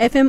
FM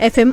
FM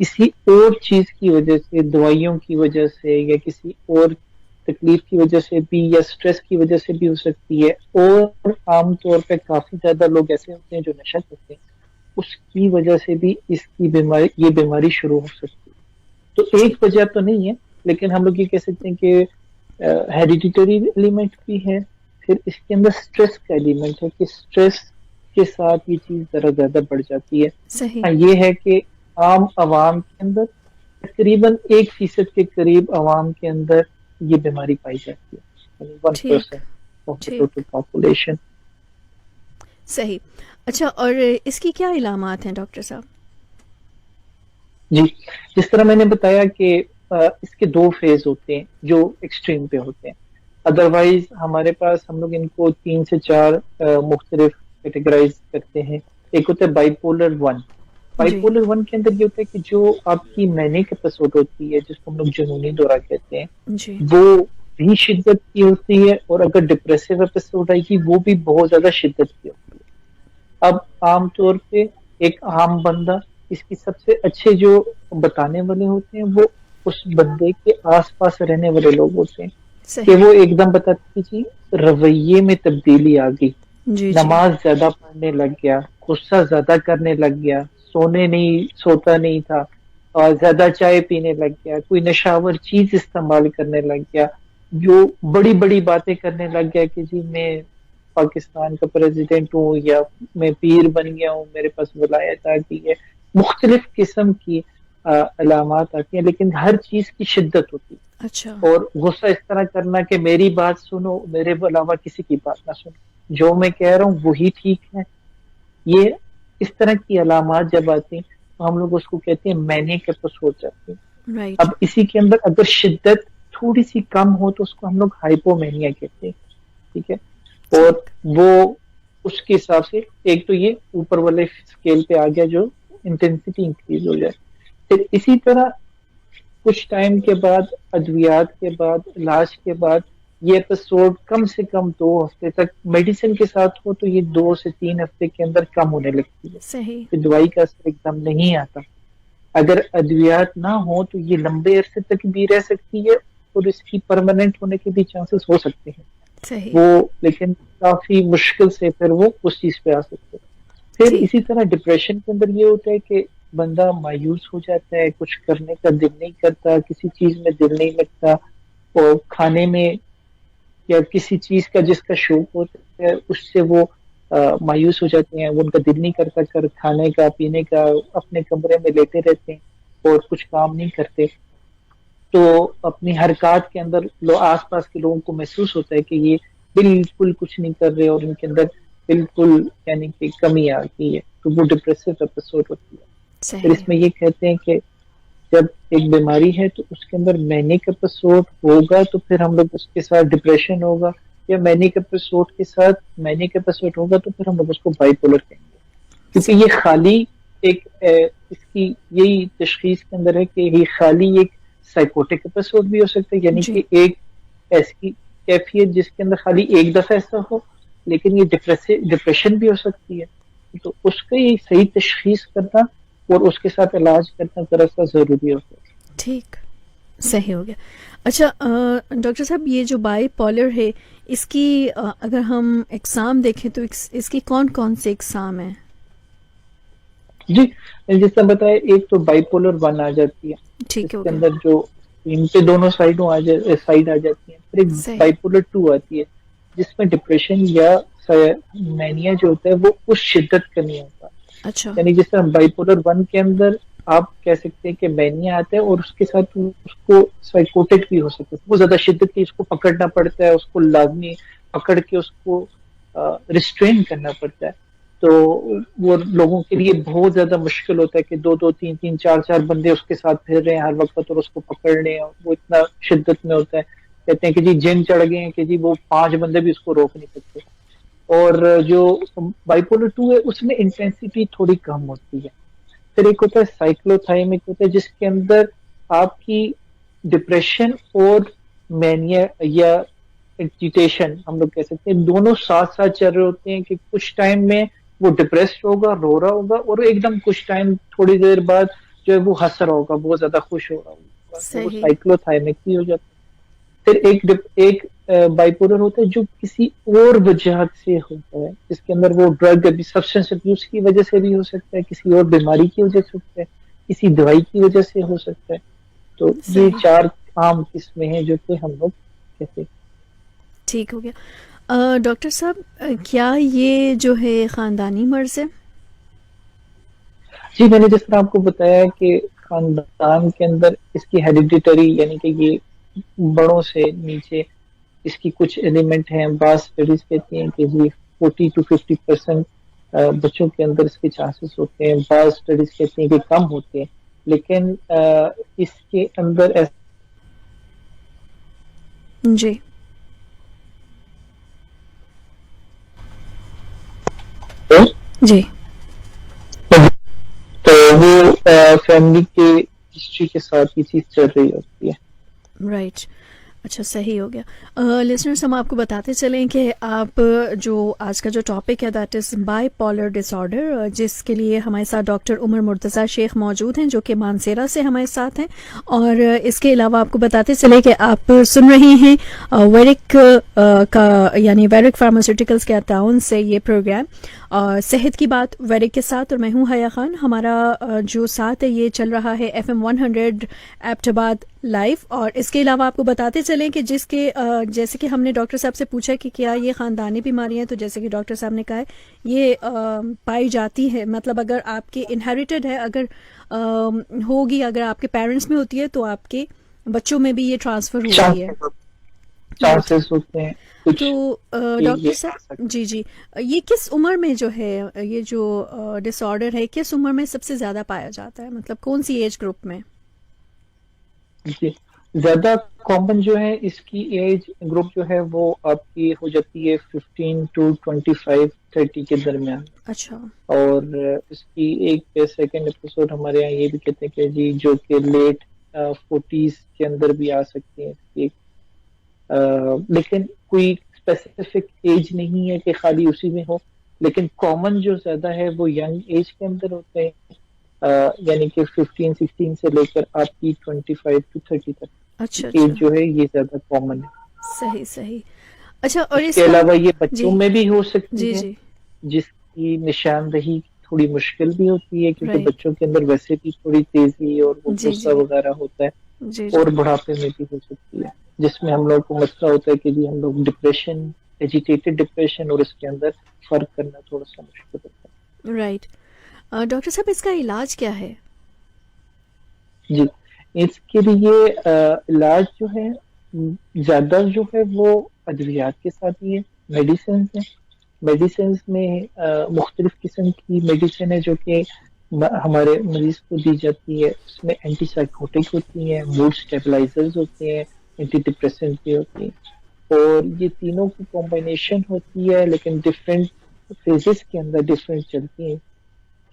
کسی اور چیز کی وجہ سے، دوائیوں کی وجہ سے یا کسی اور تکلیف کی وجہ سے بھی یا سٹریس کی وجہ سے بھی ہو سکتی ہے. اور عام طور پہ کافی زیادہ لوگ ایسے ہوتے ہیں جو نشہ کرتے ہیں، اس کی وجہ سے بھی یہ بیماری شروع ہو سکتی ہے. تو ایک وجہ تو نہیں ہے، لیکن ہم لوگ یہ کہہ سکتے ہیں کہ ہیریڈیٹری ایلیمنٹ بھی ہے. پھر اس کے اندر سٹریس کا ایلیمنٹ ہے کہ سٹریس کے ساتھ یہ چیز ذرا زیادہ بڑھ جاتی ہے. صحیح. یہ ہے کہ عام عوام کے اندر تقریباً 1% کے قریب عوام کے اندر یہ بیماری پائی جاتی ہے، 1% آف دا ٹوٹل پاپولیشن. صحیح. اچھا، اور اس کی کیا علامات ہیں ڈاکٹر صاحب؟ جی، جس طرح میں نے بتایا کہ اس کے 2 فیز ہوتے ہیں جو ایکسٹریم پہ ہوتے ہیں. ادروائز ہمارے پاس ہم لوگ ان کو 3 سے 4 مختلف کیٹیگرائز کرتے ہیں. ایک ہوتا ہے بائی پولر 1. بائی پولر 1 کے اندر یہ ہوتا ہے کہ جو آپ کی مینک ایپیسوڈ ہوتی ہے، جس کو ہم لوگ جنونی دورہ کہتے ہیں، وہ بھی شدت کی ہوتی ہے، اور اگر ڈپریسو ایپیسوڈ آئے گی وہ بھی بہت زیادہ شدت کی ہوتی ہے. اب عام طور پہ ایک عام بندہ، اس کی سب سے اچھے جو بتانے والے ہوتے ہیں وہ اس بندے کے آس پاس رہنے والے لوگ ہوتے ہیں، کہ وہ ایک دم بتاتے جی رویے میں تبدیلی آ گئی، نماز زیادہ پڑھنے لگ گیا، غصہ زیادہ کرنے لگ گیا، سوتا نہیں تھا، اور زیادہ چائے پینے لگ گیا، کوئی نشاور چیز استعمال کرنے لگ گیا، جو بڑی بڑی باتیں کرنے لگ گیا کہ جی میں پاکستان کا پریزیڈنٹ ہوں، یا میں پیر بن گیا ہوں، میرے پاس ولایت آ گئی ہے. مختلف قسم کی علامات آتی ہیں، لیکن ہر چیز کی شدت ہوتی ہے. اچھا. اور غصہ اس طرح کرنا کہ میری بات سنو، میرے علاوہ کسی کی بات نہ سنو، جو میں کہہ رہا ہوں وہی ٹھیک ہے. یہ اس طرح کی علامات جب آتی ہیں تو ہم لوگ اس کو کہتے ہیں مینک ایپیسوڈ جاتے ہیں. اب اسی کے اندر اگر شدت تھوڑی سی کم ہو تو اس کو ہم لوگ ہائپومینیا کہتے ہیں. ٹھیک ہے، اور وہ اس کے حساب سے ایک تو یہ اوپر والے اسکیل پہ آ گیا جو انٹینسٹی انکریز ہو جائے. پھر اسی طرح کچھ ٹائم کے بعد، ادویات کے بعد، علاج کے بعد، یہ ایپیسوڈ کم سے کم 2 ہفتے تک میڈیسن کے ساتھ ہو تو یہ 2 سے 3 ہفتے کے اندر کم ہونے لگتی ہے. صحیح. پھر دوائی کا اثر ایک دم نہیں آتا. اگر ادویات نہ ہو تو یہ لمبے عرصے تک بھی رہ سکتی ہے، اور اس کی پرماننٹ ہونے کے بھی چانسز ہو سکتے ہیں. صحیح. وہ لیکن کافی مشکل سے پھر وہ اس چیز پہ آ سکتے ہیں. پھر اسی طرح ڈپریشن کے اندر یہ ہوتا ہے کہ بندہ مایوس ہو جاتا ہے، کچھ کرنے کا دل نہیں کرتا، کسی چیز میں دل نہیں لگتا، اور کھانے میں یا کسی چیز کا جس کا شوق ہوتا ہے اس سے وہ مایوس ہو جاتے ہیں، وہ ان کا دل نہیں کرتا کھانے کا، پینے کا، اپنے کمرے میں لیٹے رہتے ہیں اور کچھ کام نہیں کرتے. تو اپنی حرکات کے اندر آس پاس کے لوگوں کو محسوس ہوتا ہے کہ یہ بالکل کچھ نہیں کر رہے، اور ان کے اندر بالکل یعنی کہ کمی آ گئی ہے. تو وہ ڈپریسو ایپیسوڈ ہوتی ہے. پھر اس میں یہ کہتے ہیں کہ جب ایک بیماری ہے تو اس کے اندر مینک ایپیسوڈ ہوگا تو پھر ہم لوگ اس کے ساتھ ڈپریشن ہوگا، یا مینک ایپیسوڈ کے ساتھ مینک ایپیسوڈ ہوگا تو پھر ہم لوگ اس کو بائی پولر کہیں گے. کیونکہ یہ خالی ایک اس کی یہی تشخیص کے اندر ہے کہ یہ خالی ایک سائیکوٹک ایپیسوڈ بھی ہو سکتا ہے، یعنی کہ ایک ایسی کیفیت جس کے اندر خالی ایک دفعہ ایسا ہو، لیکن یہ ڈپریشن بھی ہو سکتی ہے. تو اس کا یہ صحیح تشخیص کرنا اور اس کے ساتھ علاج کرنا ذرا سا ضروری ہوتا ہے. ٹھیک، صحیح ہو گیا. اچھا ڈاکٹر صاحب، یہ جو بائی پولر ہے اس کی اگر ہم اقسام دیکھیں تو اس کی کون کون سے اقسام ہیں؟ جی، جس طرح بتایا، ایک تو بائی پولر 1 آ جاتی ہے، اس کے اندر جو ان پہ دونوں سائڈ آ جاتی ہیں. پھر ایک بائی پولر 2 آتی ہے جس میں ڈپریشن یا مینیا جو ہوتا ہے وہ اس شدت کا نہیں ہوتا. اچھا. یعنی جس طرح بائی پولر 1 کے اندر آپ کہہ سکتے ہیں کہ مینیا آتا ہے اور اس کے ساتھ اس کو سائیکوٹک بھی ہو سکتا ہے، وہ زیادہ شدت کی، اس کو پکڑنا پڑتا ہے، اس کو لازمی پکڑ کے اس کو ریسٹرین کرنا پڑتا ہے. تو وہ لوگوں کے لیے بہت زیادہ مشکل ہوتا ہے کہ 2 3 4 بندے اس کے ساتھ پھر رہے ہیں ہر وقت اور اس کو پکڑ رہے ہیں. وہ اتنا شدت میں ہوتا ہے، کہتے ہیں کہ جی جن چڑھ گئے ہیں کہ جی وہ 5 بندے بھی اس کو روک نہیں سکتے. اور جو بائی پولر 2 ہے اس میں انٹینسٹی تھوڑی کم ہوتی ہے. پھر ایک ہوتا ہے سائیکلوتھائمک ہوتا ہے جس کے اندر آپ کی ڈپریشن اور مینیا یا ایجیٹیشن ہم لوگ کہہ سکتے ہیں دونوں ساتھ ساتھ چل رہے ہوتے ہیں، کہ کچھ ٹائم میں وہ ڈپریسڈ ہوگا، رو رہا ہوگا، اور ایک دم کچھ ٹائم تھوڑی دیر بعد جو ہے وہ ہنس رہا ہوگا, بہت زیادہ خوش ہو رہا ہوگا, تو وہ صحیح. سائیکلوتھائمیکی ہو جاتا ہے. پھر ایک بائیپولر ہوتا ہے جو کسی اور وجہ سے ہوتا ہے, جس کے اندر وہ ڈرگ سبسٹینس ابیوز کی وجہ سے بھی ہو سکتا ہے, کسی اور بیماری کی وجہ سے ہوتا ہے, کسی دوائی کی وجہ سے ہو سکتا ہے. تو یہ صحیح. 4 عام قسمیں ہیں جو کہ ہم لوگ کہتے ہیں. ٹھیک ہو گیا. ڈاکٹر صاحب کیا یہ جو ہے خاندانی مرض ہے؟ جی, میں نے جس طرح آپ کو بتایا ہے کہ خاندان کے اندر اس کی ہیریڈیٹری یعنی کہ یہ بڑوں سے نیچے اس کی کچھ ایلیمنٹ ہیں. بعض اسٹڈیز کہتی ہیں کہ جی 40 to 50% بچوں کے اندر اس کے چانسز ہوتے ہیں, بعض اسٹڈیز کہتی ہیں کہ کم ہوتے ہیں, لیکن اس کے اندر جی. جی. تو وہ فیملی کے ہسٹری کے ساتھ یہ چیز چل رہی ہوتی ہے. رائٹ. اچھا, صحیح ہو گیا. لسنرس, ہم آپ کو بتاتے چلیں کہ آپ جو آج کا جو ٹاپک ہے that is bipolar disorder, جس کے لیے ہمارے ساتھ ڈاکٹر عمر مرتضیٰ شیخ موجود ہیں جو کہ مانسیرا سے ہمارے ساتھ ہیں. اور اس کے علاوہ آپ کو بتاتے چلیں کہ آپ سن رہے ہیں ویرک کا یعنی ویرک فارماسیوٹیکلس کے تعاون سے یہ پروگرام صحت کی بات ویرک کے ساتھ, اور میں ہوں حیا خان. ہمارا جو ساتھ ہے یہ چل رہا ہے FM 100 ایبٹ آباد لائیو. اور اس کے علاوہ آپ کو بتاتے چلیں کہ جیسے کہ ہم نے ڈاکٹر صاحب سے پوچھا کہ کیا یہ خاندانی بیماری ہیں, تو جیسے کہ ڈاکٹر صاحب نے کہا ہے یہ پائی جاتی ہے, مطلب اگر آپ کے انہیریٹڈ ہے, اگر ہوگی, اگر آپ کے پیرنٹس میں ہوتی ہے تو آپ کے بچوں میں بھی یہ ٹرانسفر ہوتی ہے. چانسز ہوتے ہیں کچھ. تو ڈاکٹر صاحب جی یہ کس عمر میں جو ہے یہ جو ڈس آرڈر ہے کس عمر میں سب سے زیادہ پایا جاتا ہے, مطلب کون سی ایج گروپ میں؟ جی, زیادہ کامن جو ہے اس کی ایج گروپ جو ہے وہ آپ کی ہو جاتی ہے 15 to 25-30 کے درمیان. اچھا. اور اس کی ایک سیکنڈ ایپیسوڈ ہمارے یہاں یہ بھی کہتے ہیں کہ جی جو کہ لیٹ 40s کے اندر بھی آ سکتی ہیں, لیکن کوئی اسپیسیفک ایج نہیں ہے کہ خالی اسی میں ہو, لیکن کامن جو زیادہ ہے وہ ینگ ایج کے اندر ہوتے ہیں, یعنی کہ 15-16 سے لے کر آپ کی 25 to 30 تک اچھا. ایج جو ہے یہ زیادہ کامن ہے. صحیح. اچھا, اور اس کے علاوہ یہ بچوں میں بھی ہو سکتی ہے, جی جس کی نشاندہی تھوڑی مشکل بھی ہوتی ہے کیونکہ Right. بچوں کے اندر ویسے بھی تھوڑی تیزی اور وہ جی غصہ وغیرہ ہوتا ہے, جی اور بڑھاپے میں بھی ہو سکتی ہے, جس میں ہم لوگ کو مسئلہ ہوتا ہے کہ جی ہم لوگ ڈپریشن, ایجیٹیٹڈ ڈپریشن, اور اس کے اندر فرق کرنا تھوڑا سا مشکل ہوتا ہے. رائٹ. ڈاکٹر صاحب اس کا علاج کیا ہے؟ جی, اس کے لیے علاج جو ہے زیادہ جو ہے وہ ادویات کے ساتھ ہی ہے, میڈیسنز ہیں. میڈیسنز میں مختلف قسم کی میڈیسن ہے جو کہ ہمارے مریض کو دی جاتی ہے. اس میں اینٹی سائیکوٹک ہوتی ہیں, موڈ اسٹیبلائزرز ہوتے ہیں, اینٹی ڈپریسنٹ بھی ہوتی ہیں, اور یہ تینوں کی کمبینیشن ہوتی ہے, لیکن ڈفرینٹ فیزز کے اندر ڈفرینٹ چلتی ہیں.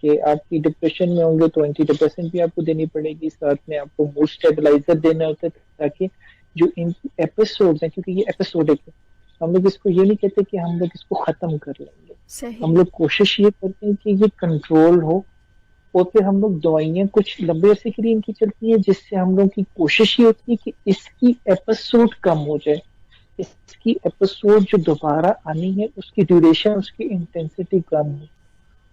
کہ آپ کی ڈپریشن میں ہوں گے تو اینٹی ڈپریسنٹ بھی آپ کو دینی پڑے گی, ساتھ میں آپ کو موڈ اسٹیبلائزر دینا ہوتا ہے تاکہ جو ان ایپیسوڈز ہیں, کیونکہ یہ ایپیسوڈک ہے, ہم لوگ اس کو یہ نہیں کہتے کہ ہم لوگ اس کو ختم کر لیں گے. صحیح. ہم لوگ کوشش یہ کرتے ہیں کہ یہ کنٹرول ہو, اور پھر ہم لوگ دوائیاں کچھ لمبے عرصے کے لیے ان کی چلتی ہیں, جس سے ہم لوگ کی کوشش یہ ہوتی ہے کہ اس کی ایپیسوڈ کم ہو جائے, اس کی ایپیسوڈ جو دوبارہ آنی ہے اس کی ڈیوریشن, اس کی انٹینسٹی کم ہو.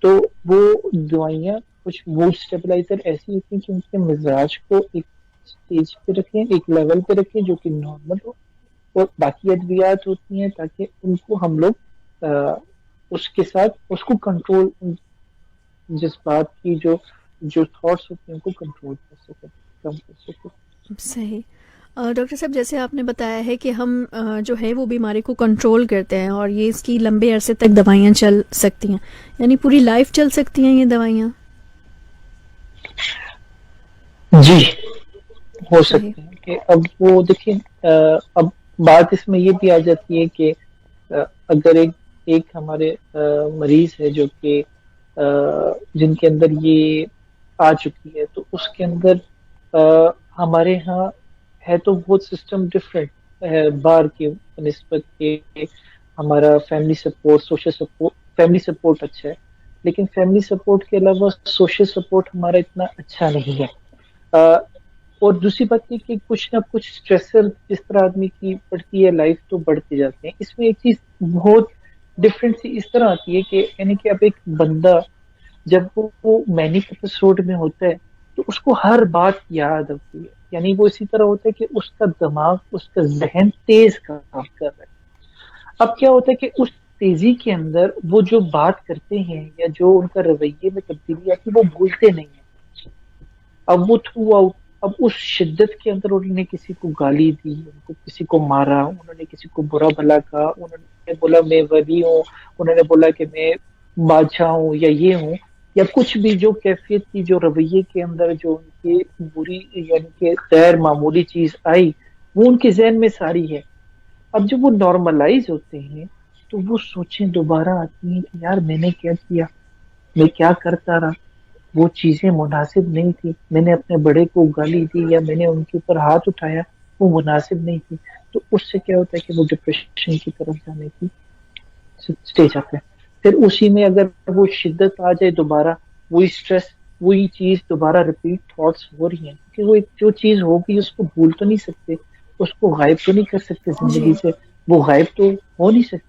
تو وہ دوائیاں کچھ موڈ اسٹیبلائزر ایسی ہوتی ہیں کہ ان کے مزاج کو ایک اسٹیج پہ رکھیں, ایک لیول پہ رکھیں جو کہ نارمل ہو, اور باقی ادویات ہوتی ہیں تاکہ ان کو ہم لوگ اس کے ساتھ اس کو کنٹرول, جذبات کی جو تھاٹس ہوتے ہیں ان کو کنٹرول کر سکیں, کم کر سکیں. صحیح. ڈاکٹر صاحب جیسے آپ نے بتایا ہے کہ ہم جو ہے وہ بیماری کو کنٹرول کرتے ہیں, اور یہ اس کی لمبے عرصے تک دوائیاں چل سکتی ہیں, یعنی پوری لائف چل سکتی ہیں یہ دوائیاں؟ جی, ہو سکتے ہیں کہ اب وہ دیکھیں, اب بات اس میں یہ بھی آ جاتی ہے کہ اگر ایک ہمارے مریض ہے جو کہ جن کے اندر یہ آ چکی ہے, تو اس کے اندر ہمارے ہاں ہے تو بہت سسٹم ڈفرینٹ ہے باہر کی نسبت کے. ہمارا family support, social support, family support اچھا ہے, لیکن فیملی سپورٹ کے علاوہ سوشل سپورٹ ہمارا اتنا اچھا نہیں ہے. اور دوسری بات یہ کہ کچھ نہ کچھ اسٹریسر جس طرح آدمی کی پڑتی ہے لائف تو بڑھتے جاتے ہیں. اس میں ایک چیز بہت ڈفرینٹ سی اس طرح آتی ہے کہ یعنی کہ اب ایک بندہ جب وہ مینک ایپیسوڈ میں ہوتا ہے تو اس کو ہر بات یاد ہوتی ہے. یعنی وہ اسی طرح ہوتا ہے کہ اس کا دماغ اس کا ذہن تیز کام کر رہا ہے. اب کیا ہوتا ہے کہ اس تیزی کے اندر وہ جو بات کرتے ہیں یا جو ان کا رویے میں تبدیلی آتی ہے وہ بھولتے نہیں ہیں. اب وہ تھرو آؤٹ اب اس شدت کے اندر انہوں نے کسی کو گالی دی, ان کو کسی کو مارا, انہوں نے کسی کو برا بھلا کہا, انہوں نے بولا میں ولی ہوں, انہوں نے بولا کہ میں بادشاہ ہوں یا یہ ہوں, یا کچھ بھی جو کیفیت کی جو رویے کے اندر جو ان کی بری یعنی کہ غیر معمولی چیز آئی وہ ان کے ذہن میں ساری ہے. اب جب وہ نارملائز ہوتے ہیں تو وہ سوچیں دوبارہ آتی ہیں کہ یار میں نے کیا کیا, میں کیا کرتا رہا, وہ چیزیں مناسب نہیں تھی, میں نے اپنے بڑے کو گالی دی یا میں نے ان کے اوپر ہاتھ اٹھایا وہ مناسب نہیں تھی. تو اس سے کیا ہوتا ہے کہ وہ ڈپریشن کی طرف جانے کی اسٹیج آتا ہے. پھر اسی میں اگر وہ شدت آ جائے دوبارہ وہی اسٹریس وہی چیز دوبارہ ریپیٹ تھاٹس ہو رہی ہیں, کیونکہ وہ ایک جو چیز ہوگی اس کو بھول تو نہیں سکتے, اس کو غائب تو نہیں کر سکتے زندگی جی سے, وہ غائب تو ہو نہیں سکتی.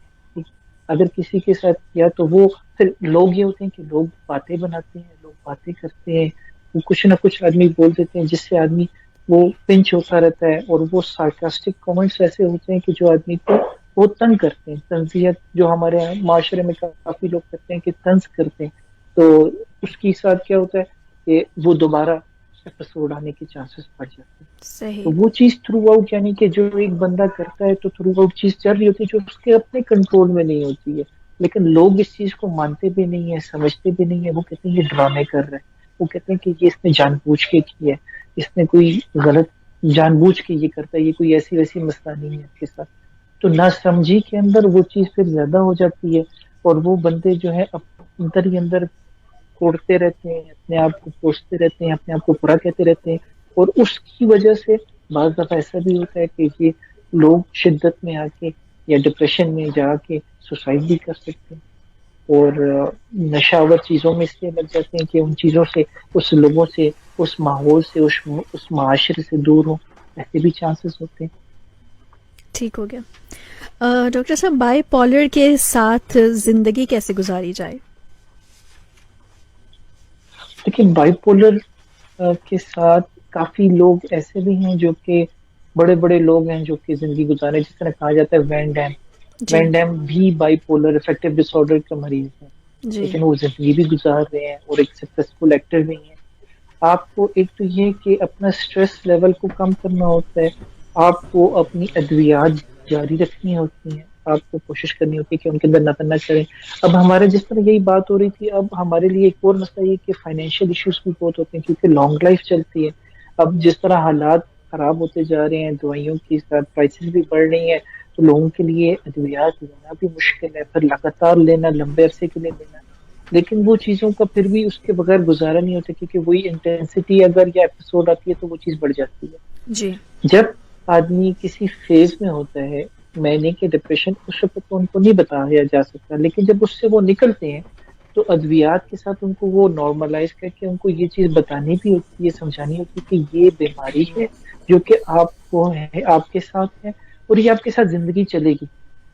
اگر کسی کے ساتھ کیا تو وہ پھر لوگ یہ ہوتے ہیں کہ لوگ باتیں بناتے ہیں, لوگ باتیں کرتے ہیں, وہ کچھ نہ کچھ آدمی بول دیتے ہیں جس سے آدمی وہ پنچ ہوتا رہتا ہے, اور وہ سارکاسٹک کامنٹس ایسے ہوتے ہیں کہ جو آدمی کو وہ تنگ کرتے ہیں. تنزیت جو ہمارے معاشرے میں کافی لوگ کرتے ہیں کہ طنز کرتے ہیں, تو اس کے ساتھ کیا ہوتا ہے کہ وہ دوبارہ ایپیسوڈ آنے کے چانسز بڑھ جاتے ہیں. تو صحیح. وہ چیز تھرو آؤٹ یعنی کہ جو ایک بندہ کرتا ہے تو تھرو آؤٹ چیز چل رہی ہوتی ہے جو اس کے اپنے کنٹرول میں نہیں ہوتی ہے, لیکن لوگ اس چیز کو مانتے بھی نہیں ہیں, سمجھتے بھی نہیں ہیں. وہ کہتے ہیں یہ ڈرامے کر رہے ہیں, وہ کہتے ہیں کہ یہ اس نے جان بوجھ کے کی ہے, اس نے کوئی غلط جان بوجھ کے یہ کرتا ہے, یہ کوئی ایسی ویسی مسئلہ نہیں ہے اس کے ساتھ. تو نہ سمجھی کے اندر وہ چیز پھر زیادہ ہو جاتی ہے, اور وہ بندے جو ہے اندر ہی اندر کوڑتے رہتے ہیں, اپنے آپ کو کوستے رہتے ہیں, اپنے آپ کو برا کہتے رہتے ہیں. اور اس کی وجہ سے بعض دفعہ ایسا بھی ہوتا ہے کہ یہ لوگ شدت میں آ کے یا ڈپریشن میں جا کے سوسائڈ بھی کر سکتے ہیں, اور نشاور چیزوں میں اس لیے لگ جاتے ہیں کہ ان چیزوں سے, اس لوگوں سے, اس ماحول سے, اس معاشرے سے دور ہوں. ایسے بھی چانسز ہوتے ہیں. ٹھیک ہو گیا. ڈاکٹر صاحب بائی پولر کے ساتھ زندگی کیسے گزاری جائے؟ لیکن بائی پولر کے ساتھ کافی لوگ ایسے بھی ہیں جو کہ بڑے بڑے لوگ ہیں جو کہ زندگی گزارے, جس طرح کہا جاتا ہے وین ڈیم. جی وین ڈیم بھی bipolar affective disorder کا مریض ہے, جی لیکن وہ زندگی بھی گزار رہے ہیں اور ایک سکسیسفل ایکٹر بھی ہیں. آپ کو ایک تو یہ کہ اپنا اسٹریس لیول کو کم کرنا ہوتا ہے, آپ کو اپنی ادویات جاری رکھنی ہوتی ہیں, آپ کو کوشش کرنی ہوتی ہے کہ ان کے اندر نفع نہ کریں. اب ہمارے جس طرح یہی بات ہو رہی تھی, اب ہمارے لیے ایک اور مسئلہ یہ کہ فائنینشیل ایشوز بھی بہت ہوتے ہیں کیونکہ لانگ لائف چلتی ہے. اب جس طرح حالات خراب ہوتے جا رہے ہیں, دوائیوں کی پرائسز بھی بڑھ رہی ہیں, تو لوگوں کے لیے ادویات لینا بھی مشکل ہے, پھر لگاتار لینا, لمبے عرصے کے لیے لینا. لیکن وہ چیزوں کا پھر بھی اس کے بغیر گزارا نہیں ہوتا, کیونکہ وہی انٹینسٹی اگر یا ایپیسوڈ آتی ہے تو وہ چیز بڑھ جاتی ہے. جی جب آدمی کسی فیز میں ہوتا ہے مینک کے ڈپریشن, اس وقت تو ان کو نہیں بتایا جا سکتا, لیکن جب اس سے وہ نکلتے ہیں تو ادویات کے ساتھ ان کو وہ نارملائز کر کے ان کو یہ چیز بتانی بھی ہوتی ہے, سمجھانی ہوتی ہے کہ یہ بیماری ہے جو کہ آپ کو ہے, آپ کے ساتھ ہے, اور یہ آپ کے ساتھ زندگی چلے گی.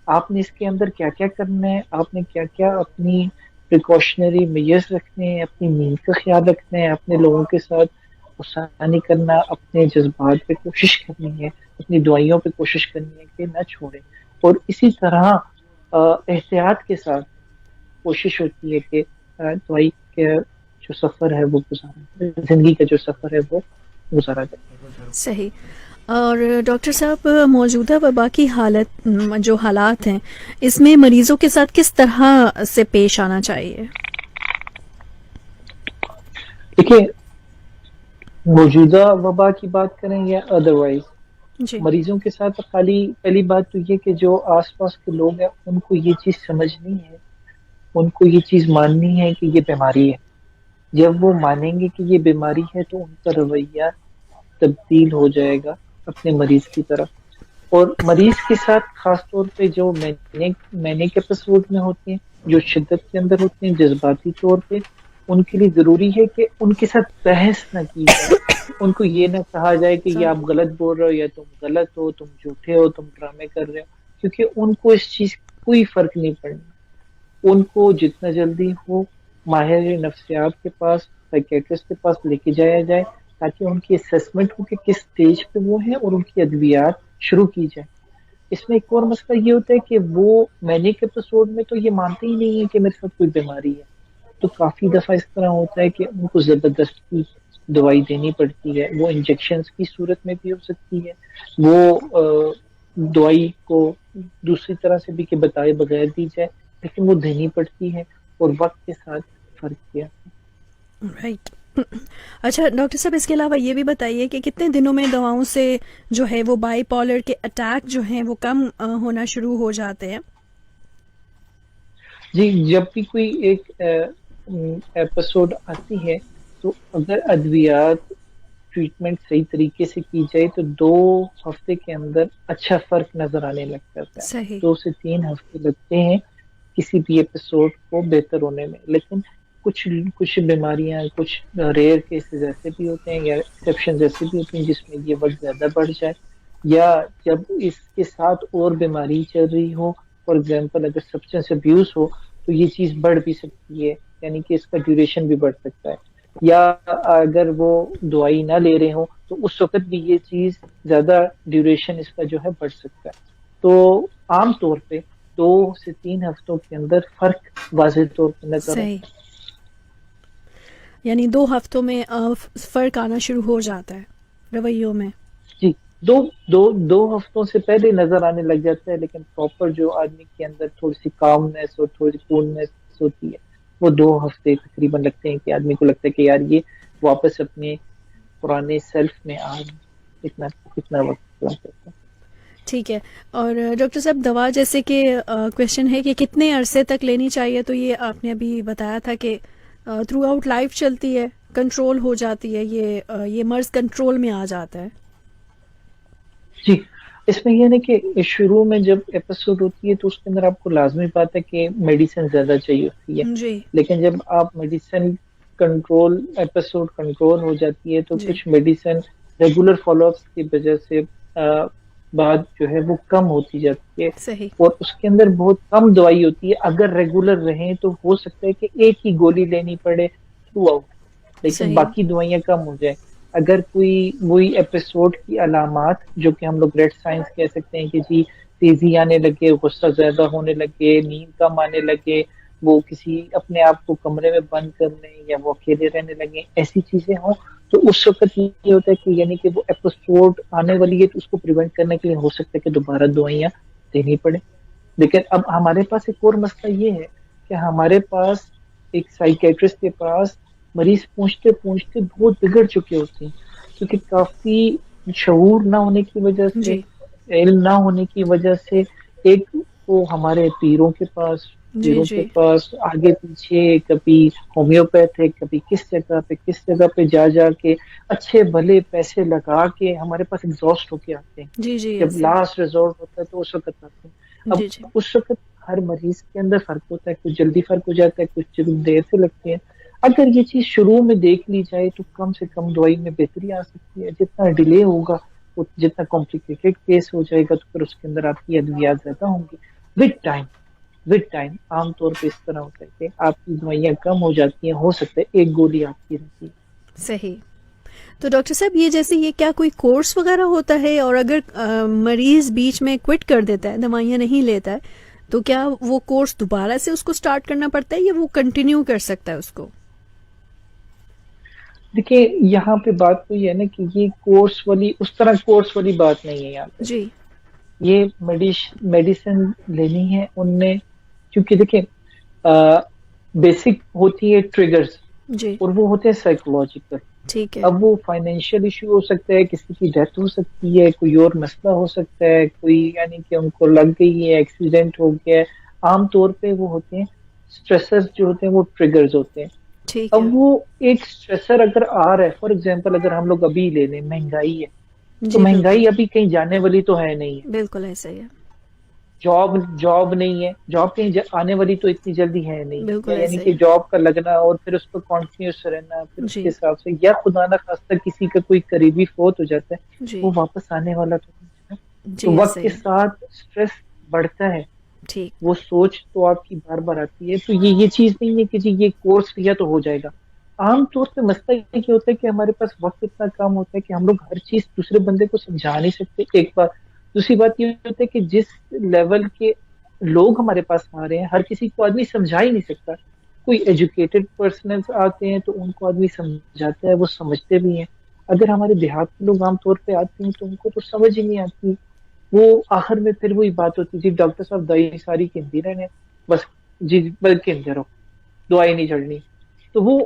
آپ نے اس کے اندر کیا کیا کرنا ہے, آپ نے کیا کیا اپنی پریکاشنری میئرز رکھنے ہیں, اپنی نیند کا خیال رکھنا ہے, اپنے لوگوں کے ساتھ غصہ نہیں کرنا, اپنے جذبات پہ کوشش کرنی ہے, اپنی دعائیوں پہ کوشش کرنی ہے کہ نہ چھوڑیں. اور اسی طرح احتیاط کے ساتھ کوشش ہوتی ہے کہ دوائی کا جو سفر ہے وہ گزارا, زندگی کا جو سفر ہے وہ گزارا جائے. صحیح. اور ڈاکٹر صاحب موجودہ وبا کی حالت جو حالات ہیں اس میں مریضوں کے ساتھ کس طرح سے پیش آنا چاہیے؟ دیکھیے, موجودہ وبا کی بات کریں یا ادروائز, جی مریضوں کے ساتھ خالی پہلی بات تو یہ کہ جو آس پاس کے لوگ ہیں ان کو یہ چیز سمجھنی ہے, ان کو یہ چیز ماننی ہے کہ یہ بیماری ہے. جب وہ مانیں گے کہ یہ بیماری ہے تو ان کا رویہ تبدیل ہو جائے گا اپنے مریض کی طرف. اور مریض کے ساتھ خاص طور پہ جو مینک ایپیسوڈ میں ہوتے ہیں جو شدت کے اندر ہوتے ہیں جذباتی طور پہ، ان کے لیے ضروری ہے کہ ان کے ساتھ بحث نہ کی جائے، ان کو یہ نہ کہا جائے کہ یہ آپ غلط بول رہے ہو یا تم غلط ہو، تم جھوٹے ہو، تم ڈرامے کر رہے ہو، کیونکہ ان کو اس چیز کوئی فرق نہیں پڑنا. ان کو جتنا جلدی ہو ماہر نفسیات کے پاس، سائیکیٹرسٹ کے پاس لے کے جایا جائے تاکہ ان کی اسیسمنٹ ہو کہ کس اسٹیج پہ وہ ہے اور ان کی ادویات شروع کی جائے. اس میں ایک اور مسئلہ یہ ہوتا ہے کہ وہ مینک ایپیسوڈ میں تو یہ مانتے ہی نہیں ہے کہ میرے ساتھ کوئی بیماری ہے، تو کافی دفعہ اس طرح ہوتا ہے کہ ان کو زبردستی دوائی دینی پڑتی ہے. وہ انجیکشنز کی صورت میں بھی ہو سکتی ہے، وہ دوائی کو دوسری طرح سے بھی کہ بتائے بغیر دی جائے، لیکن وہ دینی پڑتی ہے اور وقت کے ساتھ فرق کیا. رائٹ. اچھا ڈاکٹر صاحب، اس کے علاوہ یہ بھی بتائیے کہ کتنے دنوں میں دواؤں سے جو ہے وہ بائی پولر کے اٹیک جو ہیں وہ کم ہونا شروع ہو جاتے ہیں؟ جی، جب بھی کوئی ایک ایپیسوڈ آتی ہے تو اگر ادویات ٹریٹمنٹ صحیح طریقے سے کی جائے تو 2 ہفتے کے اندر اچھا فرق نظر آنے لگ جاتا ہے. صحیح. 2 سے 3 ہفتے لگتے ہیں کسی بھی ایپیسوڈ کو بہتر ہونے میں، لیکن کچھ بیماریاں، کچھ ریئر کیسز ایسے بھی ہوتے ہیں یا ایکسیپشنز ایسے بھی ہوتے ہیں جس میں یہ وقت زیادہ بڑھ جائے، یا جب اس کے ساتھ اور بیماری چل رہی ہو. فار ایگزامپل اگر سبسٹنس ابیوز ہو تو یہ چیز بڑھ بھی سکتی ہے، یعنی کہ اس کا ڈیوریشن بھی بڑھ سکتا ہے. یا اگر وہ دوائی نہ لے رہے ہوں تو اس وقت بھی یہ چیز زیادہ ڈیوریشن اس کا جو ہے بڑھ سکتا ہے. تو عام طور پہ 2 سے 3 ہفتوں کے اندر فرق واضح طور پہ نظر آتا ہے. یعنی 2 ہفتوں میں فرق آنا شروع ہو جاتا ہے رویوں میں. جی، دو ہفتوں سے پہلے نظر آنے لگ جاتا ہے، لیکن پراپر جو آدمی کے اندر تھوڑی سی کامنس اور تھوڑی سی کولنس ہوتی ہے وہ 2 ہفتے تقریباً لگتے ہیں کہ آدمی کو لگتا ہے کہ یار یہ واپس اپنے پرانے سیلف میں آ کتنا وقت لگتا ہے. ٹھیک ہے. اور ڈاکٹر صاحب، دوا جیسے کہ کویشچن ہے کہ کتنے عرصے تک لینی چاہیے، تو یہ آپ نے ابھی بتایا تھا کہ تھرو آؤٹ لائف چلتی ہے، کنٹرول ہو جاتی ہے، یہ مرض کنٹرول میں آ جاتا ہے. جی، اس میں یہ ہے کہ شروع میں جب ایپیسوڈ ہوتی ہے تو اس کے اندر آپ کو لازمی بات ہے کہ میڈیسن زیادہ چاہیے ہوتی ہے، جی لیکن جب آپ میڈیسن ایپیسوڈ کنٹرول ہو جاتی ہے تو جی. کچھ میڈیسن ریگولر فالو اپس کی وجہ سے بعد جو ہے وہ کم ہوتی جاتی ہے، صحیح. اور اس کے اندر بہت کم دوائی ہوتی ہے. اگر ریگولر رہیں تو ہو سکتا ہے کہ ایک ہی گولی لینی پڑے تھرو آؤٹ، لیکن صحیح. باقی دوائیاں کم ہو جائیں. اگر کوئی وہی ایپیسوڈ کی علامات جو کہ ہم لوگ ریڈ سائنس کہہ سکتے ہیں کہ جی تیزی آنے لگے، غصہ زیادہ ہونے لگے، نیند کم آنے لگے، وہ کسی اپنے آپ کو کمرے میں بند کرنے یا وہ اکیلے رہنے لگے، ایسی چیزیں ہوں تو اس وقت یہ ہوتا ہے کہ یعنی کہ وہ ایپیسوڈ آنے والی ہے تو اس کو پریونٹ کرنے کے لیے ہو سکتا ہے کہ دوبارہ دوائیاں دینی پڑے. لیکن اب ہمارے پاس ایک اور مسئلہ یہ ہے کہ ہمارے پاس ایک سائیکیٹرسٹ کے پاس مریض پہنچتے پہنچتے بہت بگڑ چکے ہوتے ہیں، کیونکہ کافی شعور نہ ہونے کی وجہ سے، جی علم نہ ہونے کی وجہ سے، ایک وہ ہمارے پیروں کے پاس جی جی. آگے پیچھے، کبھی ہومیوپیتھ ہے، کبھی کس جگہ پہ جا کے اچھے بھلے پیسے لگا کے ہمارے پاس ایگزاسٹ ہو کے آتے ہیں. جی جی. جب لاسٹ ریزورٹ ہوتا ہے تو اس وقت آتے ہیں. اب جی جی. اس وقت ہر مریض کے اندر فرق ہوتا ہے، کچھ جلدی فرق ہو جاتا ہے، کچھ دیر سے لگتے ہیں. اگر یہ چیز شروع میں دیکھ لی جائے تو کم سے کم دوائی میں بہتری آ سکتی ہے. جتنا ڈیلے ہوگا جتنا کمپلیکیٹڈ کیس ہو جائے گا تو پھر اس کے اندر آپ کی ادویات زیادہ ہوں گی. ود ٹائم عام طور پہ اس طرح ہوتا ہے کہ آپ کی دوائیاں کم ہو جاتی ہیں، ہو سکتا ہے ایک گولی آپ کی رہتی ہے. صحیح. تو ڈاکٹر صاحب، یہ کیا کوئی کورس وغیرہ ہوتا ہے، اور اگر مریض بیچ میں کوئٹ کر دیتا ہے، دوائیاں نہیں لیتا ہے، تو کیا وہ کورس دوبارہ سے اس کو سٹارٹ کرنا پڑتا ہے یا وہ کنٹینیو کر سکتا ہے اس کو؟ دیکھیے یہاں پہ بات تو یہ ہے نا کہ یہ اس طرح کورس والی بات نہیں ہے. یہاں پہ جی. یہ میڈیسن لینی ہے ان نے، کیونکہ دیکھیں بیسک ہوتی ہے ٹریگرز، جی. اور وہ ہوتے ہیں سائیکولوجیکل. ٹھیک ہے. اب وہ فائنینشیل ایشو ہو سکتا ہے، کسی کی ڈیتھ ہو سکتی ہے، کوئی اور مسئلہ ہو سکتا ہے، کوئی یعنی کہ ان کو لگ گئی ہے، ایکسیڈنٹ ہو گیا ہے. عام طور پہ وہ ہوتے ہیں اسٹریسرز جو ہوتے ہیں، وہ ٹریگرز ہوتے ہیں. ٹھیک ہے. اب وہ ایک اسٹریسر اگر آ رہا ہے، فار ایگزامپل اگر ہم لوگ ابھی لے لیں مہنگائی ہے، تو جی بالکل مہنگائی ابھی کہیں جانے والی تو ہے نہیں ہے. بالکل ایسا ہی ہے. جاب نہیں ہے، جاب کہیں آنے والی تو اتنی جلدی ہے نہیں، بالکل یعنی ایسے کہ ہی. جاب کا لگنا اور پھر اس پر کنٹینیوس رہنا، پھر اس کے جی حساب سے، یا خدا نہ خواستہ کسی کا کوئی قریبی فوت ہو جاتا ہے جی وہ واپس آنے والا تو نہیں ہے. تو جی وقت ایسے کے ہی. ساتھ اسٹریس بڑھتا ہے، ٹھیک. وہ سوچ تو آپ کی بار بار آتی ہے. تو یہ چیز نہیں ہے کہ جی یہ کورس لیا تو ہو جائے گا. عام طور پہ مسئلہ یہ کیا ہوتا ہے کہ ہمارے پاس وقت اتنا کم ہوتا ہے کہ ہم لوگ ہر چیز دوسرے بندے کو سمجھا نہیں سکتے. ایک بات. دوسری بات یہ ہوتا ہے کہ جس لیول کے لوگ ہمارے پاس آ رہے ہیں ہر کسی کو آدمی سمجھا ہی نہیں سکتا. کوئی ایجوکیٹڈ پرسنز آتے ہیں تو ان کو آدمی سمجھاتا ہے، وہ سمجھتے بھی ہیں. اگر ہمارے دیہات کے لوگ عام طور پہ آتے ہیں تو ان کو تو سمجھ ہی نہیں آتی. وہ آخر میں پھر وہی بات ہوتی جی ڈاکٹر صاحب دوائی ساری کہندی رہنے بس، جی بل کہندے رہو، دوائی نہیں چڑھنی. تو وہ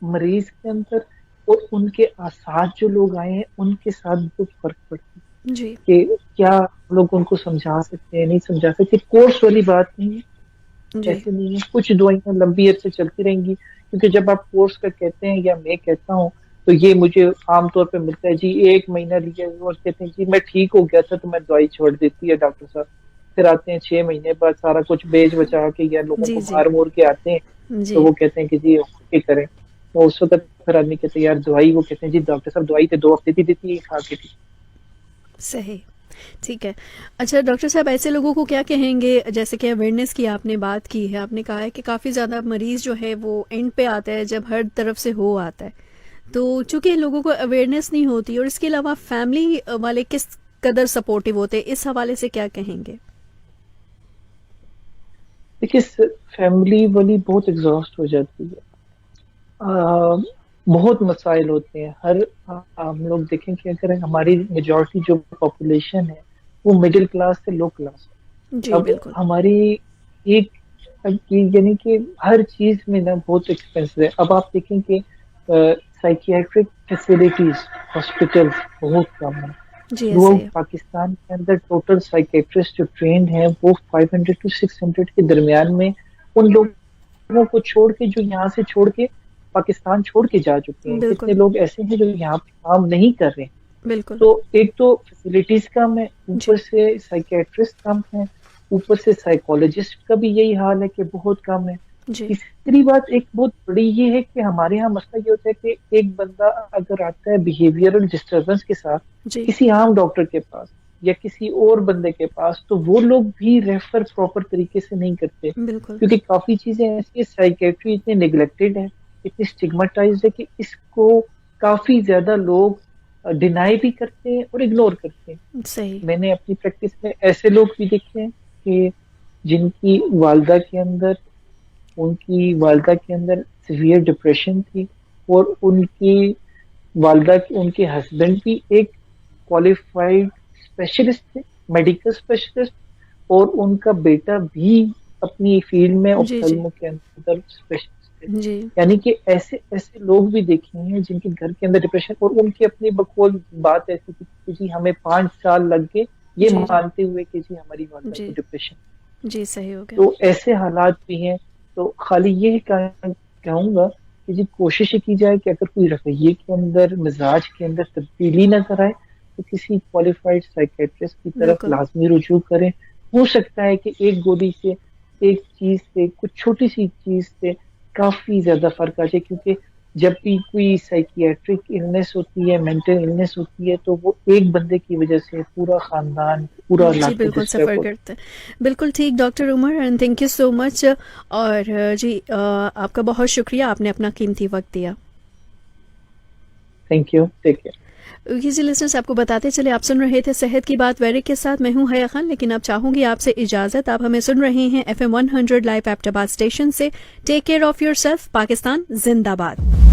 مریض کے اندر اور ان کے ساتھ جو لوگ آئے ہیں ان کے ساتھ بہت فرق پڑتا ہے جی کہ کیا ہم لوگ ان کو سمجھا سکتے ہیں نہیں سمجھا سکتے. کورس والی بات نہیں ہے، جی ایسے نہیں ہے. کچھ دوائیاں لمبی عرصے چلتی رہیں گی، کیونکہ جب آپ کورس کا کہتے ہیں یا میں کہتا ہوں تو یہ مجھے عام طور پہ ملتا ہے جی 1 مہینہ لیا اور کہتے ہیں جی میں ٹھیک ہو گیا تھا تو میں دوائی چھوڑ دیتی ہے ڈاکٹر صاحب. پھر آتے ہیں 6 مہینے بعد سارا کچھ بیچ بچا کے یا لوگوں جی کو جی مار مور کے آتے ہیں تو جی وہ کہتے ہیں کہ جی یہ کریں. تو اس وقت پھر آدمی کہتے ہیں یار دوائی، وہ کہتے ہیں جی ڈاکٹر صاحب دوائی تو 2 ہفتے کی دیتی ہے کھا کے تھی. صحیح. ٹھیک ہے. اچھا ڈاکٹر صاحب ایسے لوگوں کو کیا کہیں گے، جیسے کہ اویئرنیس کی آپ نے بات کی ہے، آپ نے کہا ہے کہ کافی زیادہ مریض جو ہے وہ اینڈ پہ آتا ہے جب ہر طرف سے ہو آتا ہے، تو چونکہ لوگوں کو اویئرنیس نہیں ہوتی، اور اس کے علاوہ فیملی والے کس قدر سپورٹیو ہوتے ہیں، اس حوالے سے کیا کہیں گے؟ دیکھیے فیملی والی بہت ایگزاسٹ ہو جاتی ہے. بہت مسائل ہوتے ہیں. ہم لوگ دیکھیں کہ اگر ہماری میجورٹی جو پاپولیشن ہے وہ مڈل کلاس سے لو کلاس ہے. جی اب بالکل. ہماری ایک یعنی کہ ہر چیز میں نا بہت ایکسپینسو ہے. اب آپ دیکھیں کہ سائکیاٹرک فیسلٹیز ہاسپٹل بہت کم ہیں. جی وہ ایسے ہی. پاکستان کے اندر ٹوٹل سائکیٹرسٹ جو ٹرینڈ ہیں وہ 500 to 600 کے درمیان میں ان لوگوں کو چھوڑ کے جو یہاں سے چھوڑ کے پاکستان چھوڑ کے جا چکے ہیں. بالکل کتنے لوگ ایسے ہیں جو یہاں پہ کام نہیں کر رہے. بالکل. تو ایک تو فیسلٹیز کم ہے، جی اوپر سے سائکیٹرسٹ کم ہے، اوپر سے سائیکولوجسٹ کا بھی یہی حال ہے کہ بہت کم ہے. جی تیسری بات ایک بہت بڑی یہ ہے کہ ہمارے یہاں مسئلہ یہ ہوتا ہے کہ ایک بندہ اگر آتا ہے بیہیویئرل ڈسٹربنس کے ساتھ جی کسی عام ڈاکٹر کے پاس یا کسی اور بندے کے پاس، تو وہ لوگ بھی ریفر پراپر طریقے سے نہیں کرتے، بالکل. کیونکہ کافی چیزیں ایسی ہیں. سائیکیٹری اتنے نیگلیکٹڈ ہے، اتنی اسٹگماٹائزڈ ہے کہ اس کو کافی زیادہ لوگ ڈینائی بھی کرتے ہیں اور اگنور کرتے ہیں. صحیح. میں نے اپنی پریکٹس میں ایسے لوگ بھی دیکھے ہیں کہ جن کی ان کی والدہ کے اندر سیویئر ڈپریشن تھی، اور ان کی والدہ ان کے ہسبینڈ بھی ایک کوالیفائڈ اسپیشلسٹ تھے، میڈیکل اسپیشلسٹ، اور ان کا بیٹا بھی اپنی فیلڈ میں جی جی اوپتھلمو کے اندر اسپیشلسٹ تھے. جی یعنی کہ ایسے لوگ بھی دیکھے ہیں جن کے گھر کے اندر ڈپریشن، اور ان کی اپنی بقول بات ایسی تھی کہ جی ہمیں 5 سال لگ گئے یہ جی مانتے ہوئے کہ جی ہماری والدہ جی کو ڈپریشن. جی صحیح ہو گیا. تو ایسے حالات بھی ہیں. تو خالی یہ کہوں گا کہ جی کوشش کی جائے کہ اگر کوئی رویے کے اندر مزاج کے اندر تبدیلی نظر آئے تو کسی کوالیفائڈ سائیکیٹرسٹ کی طرف بالکل. لازمی رجوع کریں. ہو سکتا ہے کہ ایک گولی سے، ایک چیز سے، کچھ چھوٹی سی چیز سے کافی زیادہ فرق آ جائے، کیونکہ جب بھی کوئی سائیکیٹرک النس ہوتی ہے، مینٹل النس ہوتی ہے، تو وہ ایک بندے کی وجہ سے پورا خاندان، پورا جی علاقہ بالکل ڈسٹرب سفر ہوتا کرتے ہیں. بالکل ٹھیک doctor Umar, and thank you so much. اور جی آپ کا بہت شکریہ، آپ نے اپنا قیمتی وقت دیا. Thank you. Take care. کسی لسنرز آپ کو بتاتے چلے، آپ سن رہے تھے صحت کی بات ویرک کے ساتھ. میں ہوں حیا خان، لیکن اب چاہوں گی آپ سے اجازت. آپ ہمیں سن رہے ہیں FM 100 لائیو ایبٹ آباد اسٹیشن سے. Take care of your self. Pakistan زندہ باد.